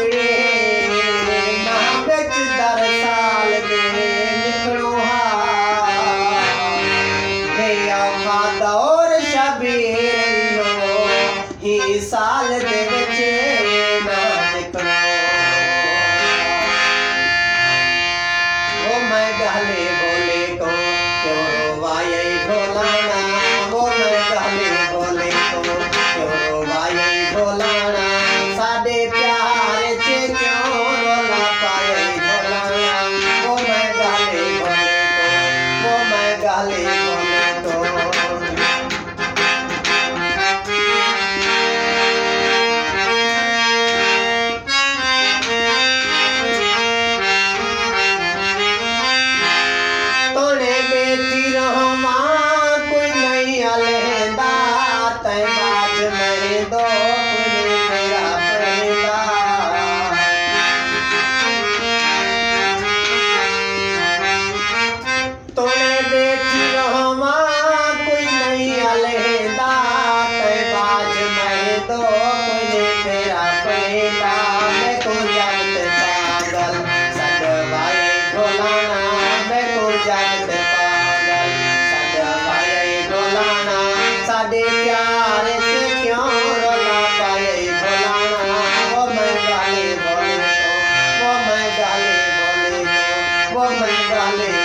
आकड़े ना बिच दर साल दे निकलो औखा दौर शबीर ही साल दे विच ना निकलो वो मैं गले बोले को क्यों रोवाए ढोलाना वो मैं गले बोले को क्यों रोवाए ढोलाना साडे प्यार च क्यों रोला पाए ढोलाना वो मैं गले बोले को वो मैं गले बोले को साडे प्यार च क्यों रोला पाए ढोलाना वो मैं गाले बोले तो वो मैं गाले बोले तो वो मैं गाले